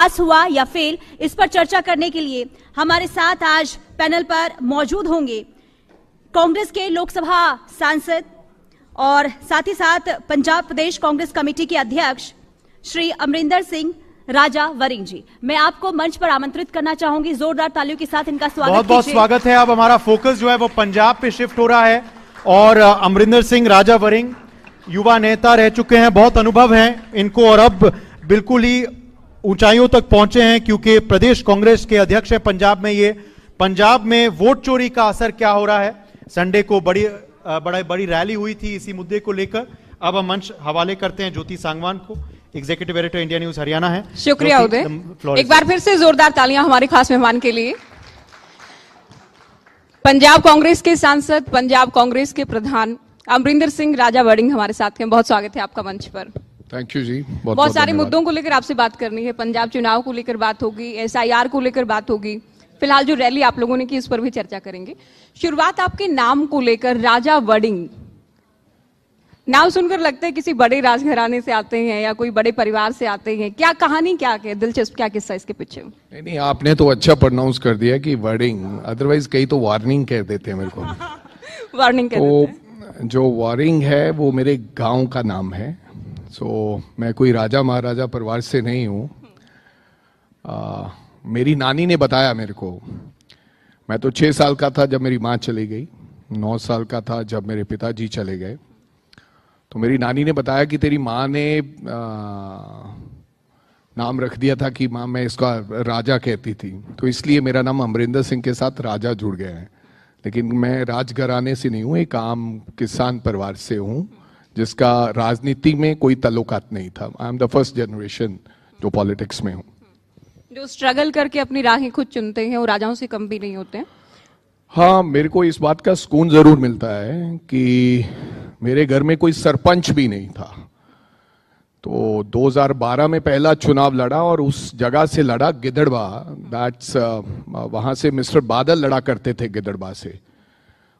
पास हुआ या फेल, इस पर चर्चा करने के लिए हमारे साथ आज पैनल पर मौजूद होंगे कांग्रेस के लोकसभा सांसद और साथ ही साथ पंजाब प्रदेश कांग्रेस कमेटी के अध्यक्ष श्री अमरिंदर सिंह राजा वरिंग जी। मैं आपको मंच पर आमंत्रित करना चाहूंगी, जोरदार तालियों के साथ इनका स्वागत बहुत बहुत स्वागत है। अब हमारा फोकस जो है वो पंजाब पे शिफ्ट हो रहा है और अमरिंदर सिंह राजा वरिंग युवा नेता रह चुके हैं, बहुत अनुभव है इनको और अब बिल्कुल ही ऊंचाइयों तक पहुंचे हैं क्योंकि प्रदेश कांग्रेस के अध्यक्ष है पंजाब में। ये पंजाब में वोट चोरी का असर क्या हो रहा है, संडे को बड़ी रैली हुई थी इसी मुद्दे को लेकर। अब हम मंच हवाले करते हैं ज्योति सांगवान को, executive editor India news Haryana है। शुक्रिया उदय, एक बार फिर से जोरदार तालियां हमारे खास मेहमान के लिए। पंजाब कांग्रेस के सांसद, पंजाब कांग्रेस के प्रधान अमरिंदर सिंह राजा वरिंग हमारे साथ हैं। बहुत स्वागत है आपका मंच पर। थैंक यू जी। बहुत सारे मुद्दों को लेकर आपसे बात करनी है। पंजाब चुनाव को लेकर बात होगी, SIR को लेकर बात होगी, फिलहाल जो रैली आप लोगों ने की इस पर भी चर्चा करेंगे। शुरुआत आपके नाम को लेकर, राजा वरिंग, नाम सुनकर लगता है किसी बड़े राजघराने से आते हैं या कोई बड़े परिवार से आते हैं। क्या कहानी, क्या दिलचस्प क्या किस्सा इसके पीछे? नहीं, आपने तो अच्छा प्रोनाउंस कर दिया कि वरिंग, अदरवाइज कई तो वार्निंग कह देते हैं मेरे को। वार्निंग कह देते हैं। जो वरिंग है वो मेरे गांव का नाम है। मैं कोई राजा महाराजा परिवार से नहीं हूँ। मेरी नानी ने बताया मेरे को। मैं तो 6 साल का था जब मेरी माँ चली गई, 9 साल का था जब मेरे पिताजी चले गए। तो मेरी नानी ने बताया कि तेरी माँ ने नाम रख दिया था कि माँ मैं इसका राजा कहती थी, तो इसलिए मेरा नाम अमरिंदर सिंह के साथ राजा जुड़ गया है। लेकिन मैं राजघराने से नहीं हूँ, एक आम किसान परिवार से हूँ जिसका राजनीति में कोई ताल्लुकात नहीं था। I am the first generation जो पॉलिटिक्स में हूँ। जो स्ट्रगल करके अपनी राहें खुद चुनते हैं वो राजाओं से कम भी नहीं होते हैं। हाँ, मेरे को इस बात का सुकून जरूर मिलता है कि मेरे घर में कोई सरपंच भी नहीं था। तो 2012 में पहला चुनाव लड़ा और उस जगह से लड़ा गिद्धड़वा। दैट्स वहां से मिस्टर बादल लड़ा करते थे गिद्धड़वा से,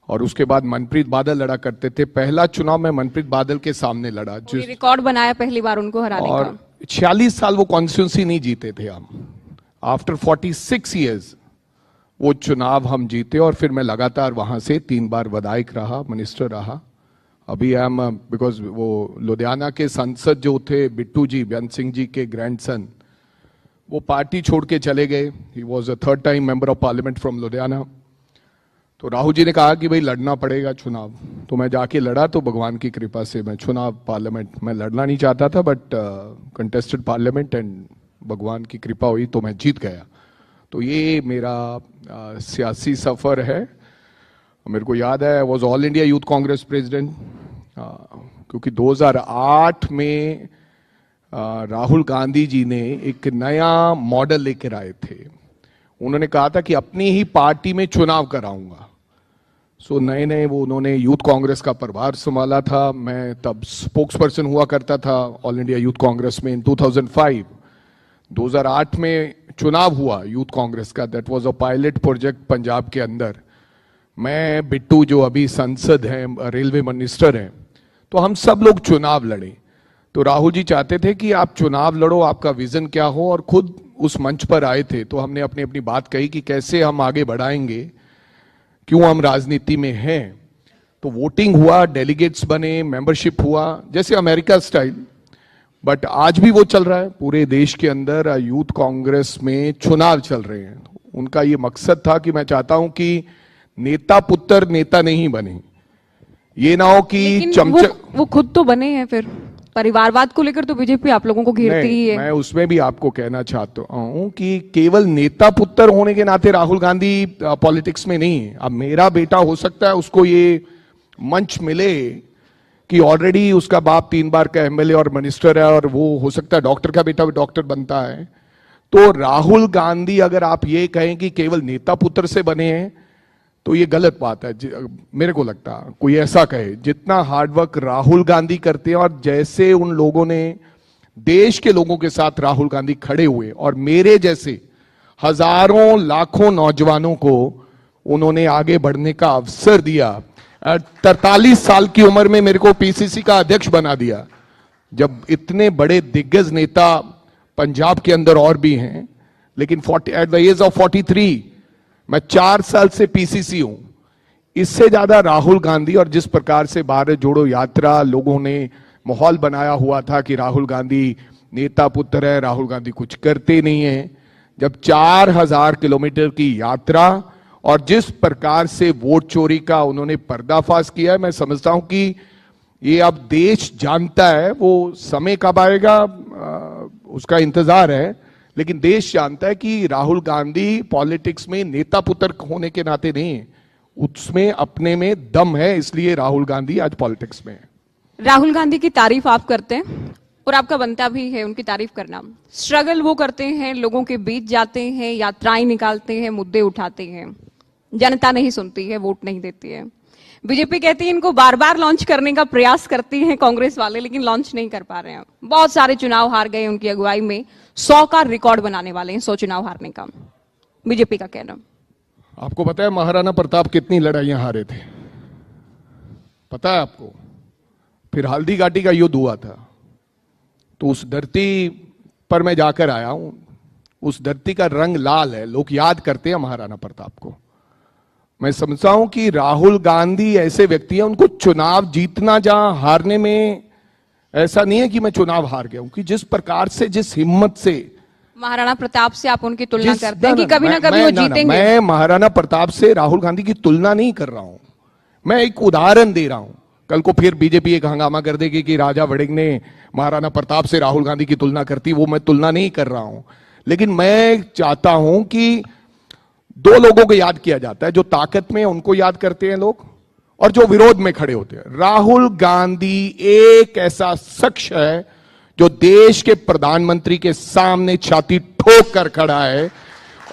और उसके बाद मनप्रीत बादल लड़ा करते थे। पहला चुनाव में मनप्रीत बादल के सामने लड़ा, जो रिकॉर्ड बनाया पहली बार उनको हराने और का। 46 साल वो कॉन्स्टिट्यूंसी नहीं जीते थे हम। आफ्टर 46 ईयर्स वो चुनाव हम जीते और फिर मैं लगातार वहां से 3 बार विधायक रहा, मिनिस्टर रहा। अभी हम बिकॉज वो लुधियाना के सांसद जो थे बिट्टू जी, बेअंत सिंह जी के ग्रैंडसन, वो पार्टी छोड़ के चले गए। He was a 3rd time member of parliament from Ludhiana. तो राहुल जी ने कहा कि भाई लड़ना पड़ेगा चुनाव, तो मैं जाके लड़ा। तो भगवान की कृपा से मैं चुनाव पार्लियामेंट में लड़ना नहीं चाहता था, बट कंटेस्टेड पार्लियामेंट एंड भगवान की कृपा हुई तो मैं जीत गया। तो ये मेरा सियासी सफर है। मेरे को याद है, was all India youth Congress president, क्योंकि 2008 में राहुल गांधी जी ने एक नया मॉडल लेकर आए थे। उन्होंने कहा था कि अपनी ही पार्टी में चुनाव कराऊंगा। नए वो उन्होंने यूथ कांग्रेस का प्रभार संभाला था। मैं तब स्पोक्स पर्सन हुआ करता था ऑल इंडिया यूथ कांग्रेस में इन 2005। 2008 में चुनाव हुआ यूथ कांग्रेस का, that was a pilot project Punjab के अंदर। मैं, बिट्टू जो अभी सांसद हैं, रेलवे मिनिस्टर हैं, तो हम सब लोग चुनाव लड़े। तो राहुल जी चाहते थे कि आप चुनाव लड़ो, आपका विजन क्या हो, और खुद उस मंच पर आए थे। तो हमने अपनी अपनी बात कही कि कैसे हम आगे बढ़ाएंगे, क्यों हम राजनीति में हैं। तो वोटिंग हुआ, डेलीगेट्स बने, मेंबरशिप हुआ, जैसे अमेरिका स्टाइल। बट आज भी वो चल रहा है पूरे देश के अंदर। यूथ कांग्रेस में चुनाव चल रहे हैं। उनका ये मकसद था कि मैं चाहता हूं कि नेता पुत्र नेता नहीं बने। ये ना हो कि चमचा। वो खुद तो बने हैं। फिर परिवारवाद को लेकर तो बीजेपी आप लोगों को घेरती ही है। मैं उसमें भी आपको कहना चाहता हूं कि केवल नेता पुत्र होने के नाते राहुल गांधी पॉलिटिक्स में नहीं है। अब मेरा बेटा हो सकता है उसको ये मंच मिले कि ऑलरेडी उसका बाप 3 बार का MLA और मिनिस्टर है, और वो हो सकता है डॉक्टर का बेटा भी डॉक्टर बनता है। तो राहुल गांधी, अगर आप ये कहें कि केवल नेता पुत्र से बने हैं, तो ये गलत बात है। मेरे को लगता है कोई ऐसा कहे, जितना हार्डवर्क राहुल गांधी करते हैं और जैसे उन लोगों ने देश के लोगों के साथ राहुल गांधी खड़े हुए और मेरे जैसे हजारों लाखों नौजवानों को उन्होंने आगे बढ़ने का अवसर दिया। 43 साल की उम्र में मेरे को PCC का अध्यक्ष बना दिया। जब इतने बड़े दिग्गज नेता पंजाब के अंदर और भी हैं, लेकिन एट द एज ऑफ 43 मैं 4 साल से पीसीसी हूं। इससे ज्यादा राहुल गांधी, और जिस प्रकार से भारत जोड़ो यात्रा लोगों ने माहौल बनाया हुआ था कि राहुल गांधी नेता पुत्र है, राहुल गांधी कुछ करते नहीं है, जब 4000 किलोमीटर की यात्रा और जिस प्रकार से वोट चोरी का उन्होंने पर्दाफाश किया है, मैं समझता हूं कि ये अब देश जानता है। वो समय कब आएगा उसका इंतजार है, लेकिन देश जानता है कि राहुल गांधी पॉलिटिक्स में नेता पुत्र होने के नाते नहीं, उसमें अपने में दम है, इसलिए राहुल गांधी आज पॉलिटिक्स में है। राहुल गांधी की तारीफ आप करते हैं और आपका बनता भी है उनकी तारीफ करना। स्ट्रगल वो करते हैं, लोगों के बीच जाते हैं, यात्राएं निकालते हैं, मुद्दे उठाते हैं, जनता नहीं सुनती है, वोट नहीं देती है। बीजेपी कहती है इनको बार बार लॉन्च करने का प्रयास करती है कांग्रेस वाले, लेकिन लॉन्च नहीं कर पा रहे हैं। बहुत सारे चुनाव हार गए उनकी अगुवाई में, 100 का रिकॉर्ड बनाने वाले हैं, 100 चुनाव हारने का बीजेपी का कहना। आपको पता है महाराणा प्रताप कितनी लड़ाइयां हारे थे? पता है आपको? फिर हल्दी घाटी का युद्ध हुआ था, तो उस धरती पर मैं जाकर आया हूं। उस धरती का रंग लाल है, लोग याद करते हैं महाराणा प्रताप को। मैं समझता हूं कि राहुल गांधी ऐसे व्यक्ति हैं, उनको चुनाव जीतना जहां हारने में ऐसा नहीं है कि मैं चुनाव हार गया हूं, कि जिस प्रकार से, जिस हिम्मत से महाराणा प्रताप से आप उनकी तुलना करते हैं कि कभी ना कभी वो जीतेंगे। मैं महाराणा प्रताप से राहुल गांधी की तुलना नहीं कर रहा हूं, मैं एक उदाहरण दे रहा हूं। कल को फिर बीजेपी एक हंगामा कर देगी कि राजा वड़िंग ने महाराणा प्रताप से राहुल गांधी की तुलना करती, वो मैं तुलना नहीं कर रहा हूं। लेकिन मैं चाहता हूं कि 2 लोगों को याद किया जाता है, जो ताकत में उनको याद करते हैं लोग, और जो विरोध में खड़े होते हैं। राहुल गांधी एक ऐसा शख्स है जो देश के प्रधानमंत्री के सामने छाती ठोक कर खड़ा है,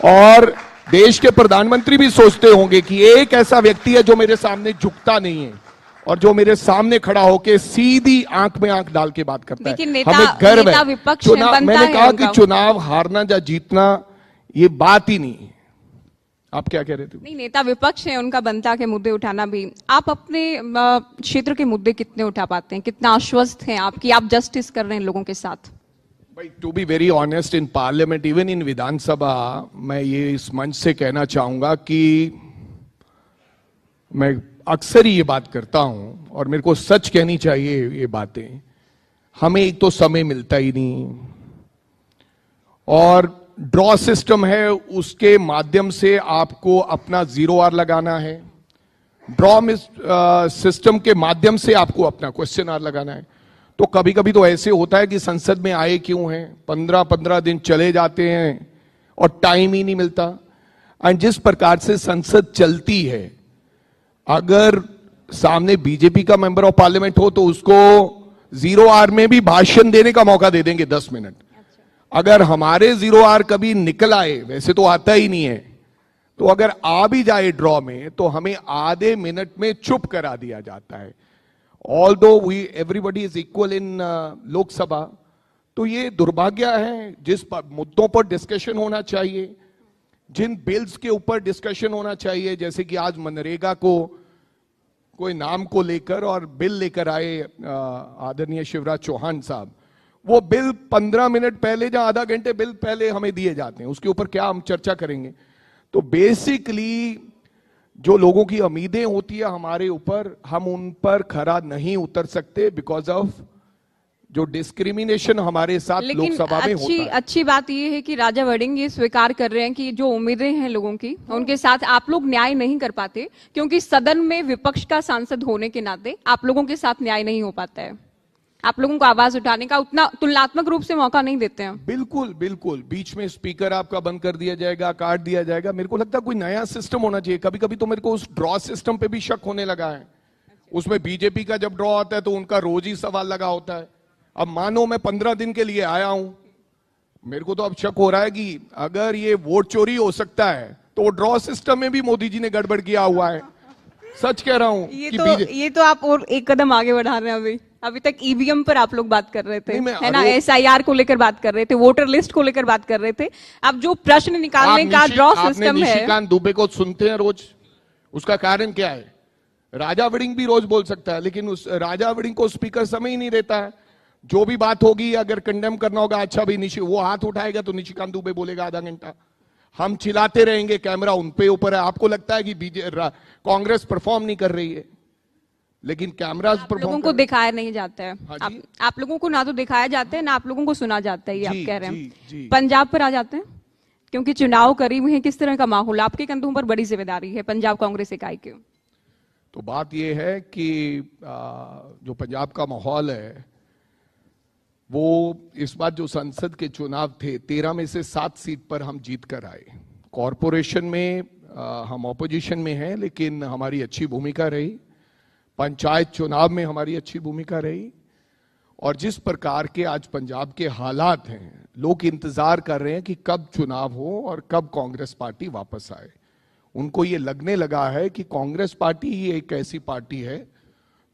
और देश के प्रधानमंत्री भी सोचते होंगे कि एक ऐसा व्यक्ति है जो मेरे सामने झुकता नहीं है और जो मेरे सामने खड़ा होकर सीधी आंख में आंख डाल के बात करता है। हमें गर्व है। चुनाव, मैंने कहा कि चुनाव हारना या जीतना ये बात ही नहीं है। आप क्या कह रहे थे? नहीं, नेता विपक्ष है, उनका बनता के मुद्दे उठाना भी। आप अपने क्षेत्र के मुद्दे कितने उठा पाते हैं? कितना आश्वस्त हैं आप कि आप जस्टिस कर रहे हैं लोगों के साथ? भाई, to be very honest, in parliament, even in Vidhansabha, मैं ये इस मंच से कहना चाहूंगा कि मैं अक्सर ही ये बात करता हूं, और मेरे को सच कहनी चाहिए ये बातें। हमें एक तो समय मिलता ही नहीं, और ड्रॉ सिस्टम है, उसके माध्यम से आपको अपना 0 आर लगाना है। ड्रॉ सिस्टम के माध्यम से आपको अपना क्वेश्चन आर लगाना है। तो कभी कभी तो ऐसे होता है कि संसद में आए क्यों हैं, 15-15 दिन चले जाते हैं और टाइम ही नहीं मिलता। एंड जिस प्रकार से संसद चलती है, अगर सामने बीजेपी का मेंबर ऑफ पार्लियामेंट हो तो उसको 0 आर में भी भाषण देने का मौका दे देंगे 10 मिनट। अगर हमारे 0 आर कभी निकल आए, वैसे तो आता ही नहीं है, तो अगर आ भी जाए ड्रॉ में, तो हमें आधे मिनट में चुप करा दिया जाता है। Although everybody is equal in Lok Sabha, तो ये दुर्भाग्य है। जिस मुद्दों पर डिस्कशन होना चाहिए, जिन बिल्स के ऊपर डिस्कशन होना चाहिए, जैसे कि आज मनरेगा को कोई नाम को लेकर और बिल लेकर आए आदरणीय शिवराज चौहान साहब, वो बिल 15 मिनट पहले या आधा घंटे बिल पहले हमें दिए जाते हैं, उसके ऊपर क्या हम चर्चा करेंगे? तो बेसिकली जो लोगों की उम्मीदें होती है हमारे ऊपर, हम उन पर खरा नहीं उतर सकते बिकॉज ऑफ जो डिस्क्रिमिनेशन हमारे साथ लोकसभा में होता है। अच्छी बात यह है कि राजा वड़िंग ये स्वीकार कर रहे हैं कि जो उम्मीदें हैं लोगों की, उनके साथ आप लोग न्याय नहीं कर पाते, क्योंकि सदन में विपक्ष का सांसद होने के नाते आप लोगों के साथ न्याय नहीं हो पाता है। आप लोगों को आवाज उठाने का उतना तुलनात्मक रूप से मौका नहीं देते हैं। बिल्कुल बिल्कुल, बीच में स्पीकर आपका बंद कर दिया जाएगा, काट दिया जाएगा। मेरे को लगता है कोई नया सिस्टम होना चाहिए। कभी कभी तो मेरे को उस ड्रॉ सिस्टम पे भी शक होने लगा है। उसमें बीजेपी का जब ड्रॉ आता है तो उनका रोज ही सवाल लगा होता है। अब मानो मैं 15 दिन के लिए आया हूं, मेरे को तो अब शक हो रहा है कि अगर ये वोट चोरी हो सकता है तो ड्रॉ सिस्टम में भी मोदी जी ने गड़बड़ किया हुआ है। सच कह रहा हूं। ये तो आप और एक कदम आगे बढ़ा रहे हैं। अभी तक ईवीएम पर आप लोग बात कर रहे थे, है ना, एसआईआर को लेकर बात कर रहे थे, वोटर लिस्ट को लेकर बात कर रहे थे। अब जो प्रश्न निकालने का ड्रॉ सिस्टम है। निशिकांत दुबे को सुनते हैं रोज, उसका कारण क्या है? राजा वड़िंग भी रोज बोल सकता है, लेकिन उस राजा वड़िंग को स्पीकर समय ही नहीं देता है। जो भी बात होगी अगर कंडेम करना होगा, अच्छा भी वो हाथ उठाएगा तो निशिकांत दुबे बोलेगा आधा घंटा, हम चिल्लाते रहेंगे, कैमरा उन पे ऊपर है। आपको लगता है कि कांग्रेस परफॉर्म नहीं कर रही है, लेकिन कैमरा लोगों को दिखाया नहीं जाता है। हाँ आप लोगों को ना तो दिखाया जाता है ना आप लोगों को सुना जाता है, ये आप कह रहे हैं। जी। पंजाब पर आ जाते हैं, क्योंकि चुनाव करीब है, किस तरह का माहौल, आपके कंधों पर बड़ी जिम्मेदारी है पंजाब कांग्रेस इकाई की। तो बात यह है कि जो पंजाब का माहौल है वो इस बार जो संसद के चुनाव थे 13 में से 7 सीट पर हम जीत कर आए। कॉरपोरेशन में हम ऑपोजिशन में हैं, लेकिन हमारी अच्छी भूमिका रही। पंचायत चुनाव में हमारी अच्छी भूमिका रही। और जिस प्रकार के आज पंजाब के हालात हैं, लोग इंतजार कर रहे हैं कि कब चुनाव हो और कब कांग्रेस पार्टी वापस आए। उनको ये लगने लगा है कि कांग्रेस पार्टी ही एक ऐसी पार्टी है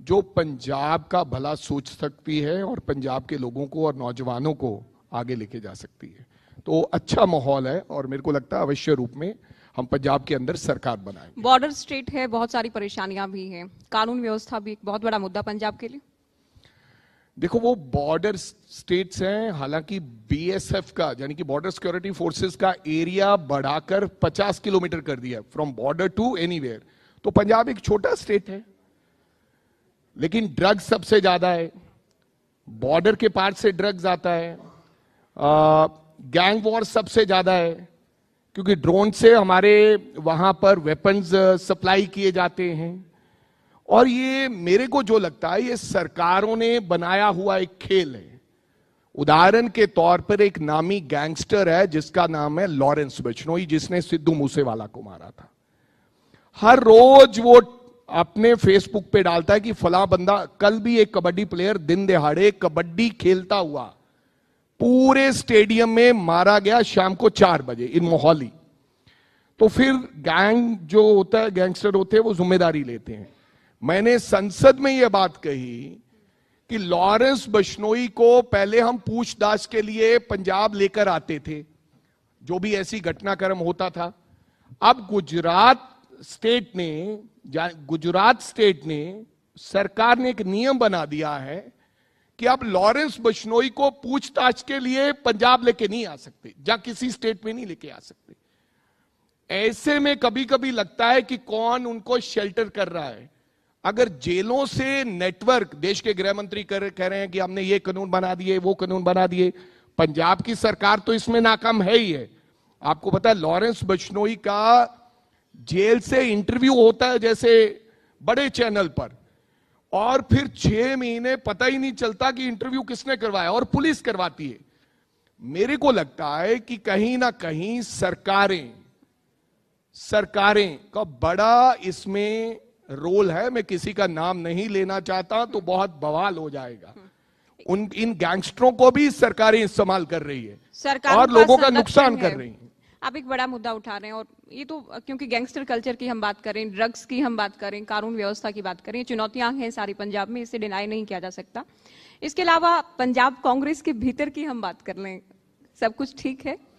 जो पंजाब का भला सोच सकती है और पंजाब के लोगों को और नौजवानों को आगे लेके जा सकती है। तो अच्छा माहौल है और मेरे को लगता है अवश्य रूप में हम पंजाब के अंदर सरकार बनाएंगे। बॉर्डर स्टेट है, बहुत सारी परेशानियां भी हैं, कानून व्यवस्था भी एक बहुत बड़ा मुद्दा पंजाब के लिए। देखो, वो बॉर्डर स्टेट्स हैं, हालांकि बीएसएफ का यानी कि बॉर्डर सिक्योरिटी फोर्सेस का एरिया बढ़ाकर 50 किलोमीटर कर दिया फ्रॉम बॉर्डर टू एनीवेयर। तो पंजाब एक छोटा स्टेट है, लेकिन ड्रग्स सबसे ज्यादा है, बॉर्डर के पार से ड्रग्स आता है, गैंग वॉर सबसे ज्यादा है, क्योंकि ड्रोन से हमारे वहां पर वेपन्स सप्लाई किए जाते हैं। और ये मेरे को जो लगता है ये सरकारों ने बनाया हुआ एक खेल है। उदाहरण के तौर पर एक नामी गैंगस्टर है जिसका नाम है लॉरेंस बिश्नोई, जिसने सिद्धू मूसेवाला को मारा था। हर रोज वो अपने फेसबुक पे डालता है कि फला बंदा, कल भी एक कबड्डी प्लेयर दिन दहाड़े कबड्डी खेलता हुआ पूरे स्टेडियम में मारा गया शाम को 4 बजे इन मोहाली। तो फिर गैंग जो होता है, गैंगस्टर होते हैं, वो जिम्मेदारी लेते हैं। मैंने संसद में यह बात कही कि लॉरेंस बिश्नोई को पहले हम पूछताछ के लिए पंजाब लेकर आते थे, जो भी ऐसी घटनाक्रम होता था। अब गुजरात स्टेट ने सरकार ने एक नियम बना दिया है कि अब लॉरेंस बिश्नोई को पूछताछ के लिए पंजाब लेके नहीं आ सकते, या किसी स्टेट में नहीं लेके आ सकते। ऐसे में कभी कभी लगता है कि कौन उनको शेल्टर कर रहा है। अगर जेलों से नेटवर्क, देश के गृह मंत्री कह रहे हैं कि हमने ये कानून बना दिए, वो कानून बना दिए, पंजाब की सरकार तो इसमें नाकाम है ही है। आपको पता है लॉरेंस बिश्नोई का जेल से इंटरव्यू होता है जैसे बड़े चैनल पर, और फिर 6 महीने पता ही नहीं चलता कि इंटरव्यू किसने करवाया, और पुलिस करवाती है। मेरे को लगता है कि कहीं ना कहीं सरकारें का बड़ा इसमें रोल है। मैं किसी का नाम नहीं लेना चाहता, तो बहुत बवाल हो जाएगा। इन गैंगस्टरों को भी सरकारें इस्तेमाल कर रही है और लोगों का नुकसान कर रही है। आप एक बड़ा मुद्दा उठा रहे हैं, और ये तो क्योंकि गैंगस्टर कल्चर की हम बात करें, ड्रग्स की हम बात करें, कानून व्यवस्था की बात करें, चुनौतियां हैं सारी पंजाब में, इसे डिनाई नहीं किया जा सकता। इसके अलावा पंजाब कांग्रेस के भीतर की हम बात कर लें, सब कुछ ठीक है।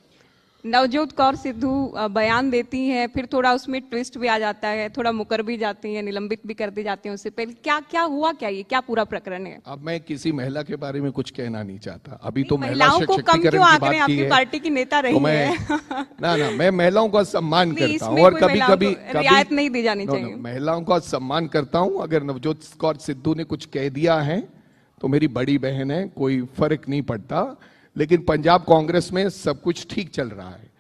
नवजोत कौर सिद्धू बयान देती हैं, फिर थोड़ा उसमें ट्विस्ट भी आ जाता है, थोड़ा मुकर भी जाती हैं, निलंबित भी कर दी जाती हैं। उससे पहले क्या हुआ, ये क्या पूरा प्रकरण है? अब मैं किसी महिला के बारे में कुछ कहना नहीं चाहता। अभी तो महिला महिलाओं को कम क्यों आंक रहे हैं? आपकी पार्टी की नेता रही तो है। ना मैं महिलाओं का सम्मान करता हूँ, और कभी रियायत नहीं दी जानी चाहिए। महिलाओं का सम्मान करता हूँ। अगर नवजोत कौर सिद्धू ने कुछ कह दिया है तो मेरी बड़ी बहन है, कोई फर्क नहीं पड़ता। लेकिन पंजाब कांग्रेस में सब कुछ ठीक चल रहा है।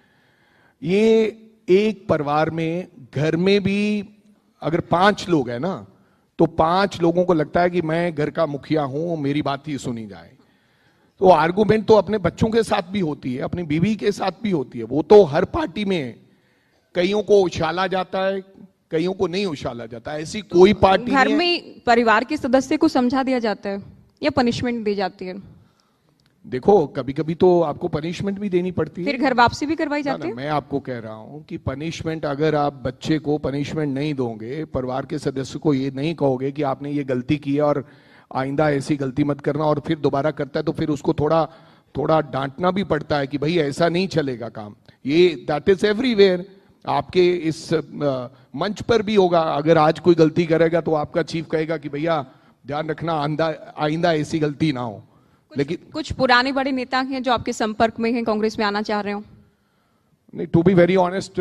ये एक परिवार में, घर में भी अगर 5 लोग हैं ना, तो 5 लोगों को लगता है कि मैं घर का मुखिया हूं, मेरी बात ही सुनी जाए। तो आर्गुमेंट तो अपने बच्चों के साथ भी होती है, अपनी बीवी के साथ भी होती है। वो तो हर पार्टी में है। कईयों को उछाला जाता है, कईयों को नहीं उछाला जाता। ऐसी कोई पार्टी घर में परिवार के सदस्य को समझा दिया जाता है या पनिशमेंट दी जाती है? देखो, कभी कभी तो आपको पनिशमेंट भी देनी पड़ती है, फिर घर वापसी भी करवाई जाती है। मैं आपको कह रहा हूं कि पनिशमेंट, अगर आप बच्चे को पनिशमेंट नहीं दोगे, परिवार के सदस्य को ये नहीं कहोगे कि आपने ये गलती की है और आइंदा ऐसी गलती मत करना, और फिर दोबारा करता है तो फिर उसको थोड़ा डांटना भी पड़ता है कि भाई ऐसा नहीं चलेगा काम। ये दैट इज एवरीवेयर। आपके इस मंच पर भी होगा। अगर आज कोई गलती करेगा तो आपका चीफ कहेगा कि भैया ध्यान रखना, आइंदा ऐसी गलती ना हो। लेकिन कुछ पुराने बड़े नेता हैं जो आपके संपर्क में हैं, कांग्रेस में आना चाह रहे हो? नहीं, टू बी वेरी ऑनेस्ट,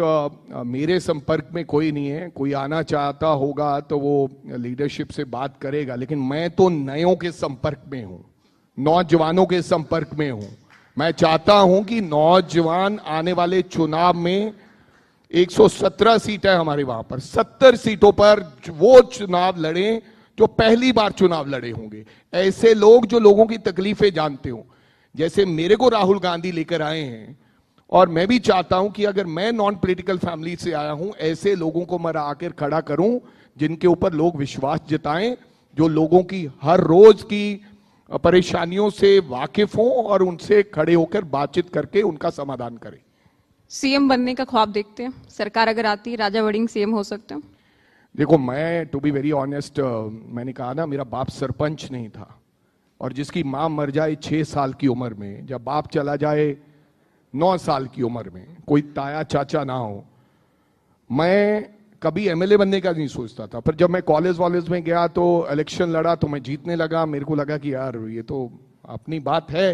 मेरे संपर्क में कोई नहीं है। कोई आना चाहता होगा तो वो लीडरशिप से बात करेगा, लेकिन मैं तो नयों के संपर्क में हूं, नौजवानों के संपर्क में हूं। मैं चाहता हूं कि नौजवान आने वाले चुनाव में 117 सीट है हमारे वहां पर, 70 सीटों पर वो चुनाव लड़ें जो पहली बार चुनाव लड़े होंगे। ऐसे लोग जो लोगों की तकलीफें जानते हो, जैसे मेरे को राहुल गांधी लेकर आए हैं, और मैं भी चाहता हूं कि अगर मैं नॉन पॉलिटिकल फैमिली से आया हूं, ऐसे लोगों को मैं आकर खड़ा करूं जिनके ऊपर लोग विश्वास जताएं, जो लोगों की हर रोज की परेशानियों से वाकिफ हों और उनसे खड़े होकर बातचीत करके उनका समाधान करें। सीएम बनने का ख्वाब देखते हैं? सरकार अगर आती है, राजा वड़िंग सीएम हो सकते हैं? देखो, मैं टू बी वेरी ऑनेस्ट, मैंने कहा ना, मेरा बाप सरपंच नहीं था, और जिसकी मां मर जाए 6 साल की उम्र में, जब बाप चला जाए 9 साल की उम्र में, कोई ताया चाचा ना हो, मैं कभी एमएलए बनने का नहीं सोचता था। पर जब मैं कॉलेज में गया तो इलेक्शन लड़ा तो मैं जीतने लगा। मेरे को लगा कि यार ये तो अपनी बात है,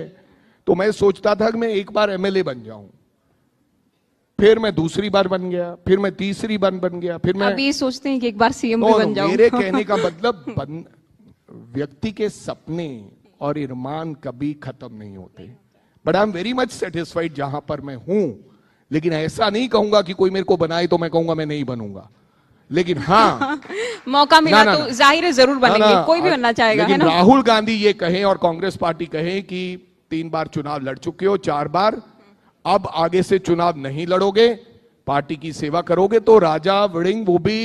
तो मैं सोचता था कि मैं एक बार एमएलए बन जाऊं, फिर मैं दूसरी बार बन गया, फिर मैं तीसरी बार बन गया, फिर मैं अभी सोचते हैं कि एक बार सीएम भी बन जाऊं। मेरे कहने का मतलब व्यक्ति के सपने और इरमान कभी खत्म नहीं होते। But I am very much satisfied जहां पर मैं हूं, लेकिन ऐसा नहीं कहूंगा कि कोई मेरे को बनाए तो मैं कहूंगा मैं नहीं बनूंगा। लेकिन हाँ मौका मिला तो जाहिर है जरूर बनेंगे, कोई भी बनना चाहेगा, है लेकिन ना? राहुल गांधी ये कहें और कांग्रेस पार्टी कहे कि 3 बार चुनाव लड़ चुके हो, 4 बार, अब आगे से चुनाव नहीं लड़ोगे, पार्टी की सेवा करोगे, तो राजा वड़िंग वो भी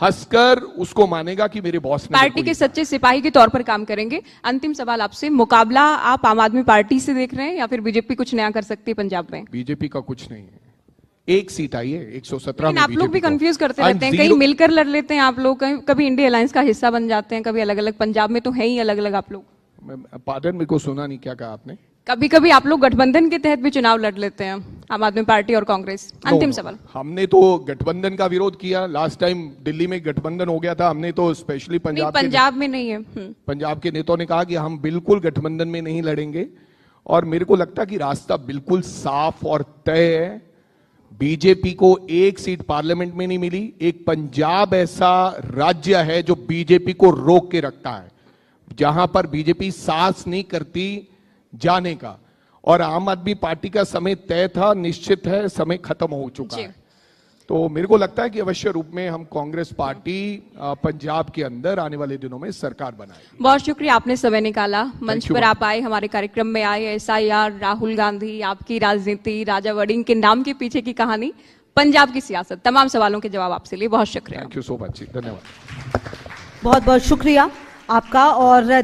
हंसकर उसको मानेगा कि मेरे बॉस ने पार्टी के सच्चे सिपाही के तौर पर काम करेंगे। अंतिम सवाल आपसे, मुकाबला आप आम आदमी पार्टी से देख रहे हैं या फिर बीजेपी कुछ नया कर सकती है पंजाब में? बीजेपी का कुछ नहीं है, एक सीट आई है 117 लेकिन में। आप लोग भी को कंफ्यूज करते रहते हैं, कहीं मिलकर लड़ लेते हैं आप लोग, कभी इंडिया अलायंस का हिस्सा बन जाते हैं, कभी अलग अलग। पंजाब में तो है ही अलग अलग आप लोग। पार्डन, मेरे को सुना नहीं, क्या कहा आपने? कभी कभी आप लोग गठबंधन के तहत भी चुनाव लड़ लेते हैं, आम आदमी पार्टी और कांग्रेस। अंतिम सवाल। हमने तो गठबंधन का विरोध किया। लास्ट टाइम दिल्ली में गठबंधन हो गया था, हमने तो स्पेशली पंजाब में नहीं है। पंजाब के नेताओं ने कहा कि हम बिल्कुल गठबंधन में नहीं लड़ेंगे, और मेरे को लगता है कि रास्ता बिल्कुल साफ और तय है। बीजेपी को एक सीट पार्लियामेंट में नहीं मिली। एक पंजाब ऐसा राज्य है जो बीजेपी को रोक के रखता है, जहां पर बीजेपी साहस नहीं करती जाने का, और आम आदमी पार्टी का समय तय था, निश्चित है, समय खत्म हो चुका है। तो मेरे को लगता है कि अवश्य रूप में हम कांग्रेस पार्टी पंजाब के अंदर आने वाले दिनों में सरकार बनाएगी। बहुत शुक्रिया, आपने समय निकाला, मंच पर आप आए, हमारे कार्यक्रम में आए। एसआईआर, राहुल गांधी, आपकी राजनीति, राजा वड़िंग के नाम के पीछे की कहानी, पंजाब की सियासत, तमाम सवालों के जवाब आपसे लिए बहुत शुक्रिया। थैंक यू सो मच, धन्यवाद। बहुत बहुत शुक्रिया आपका। और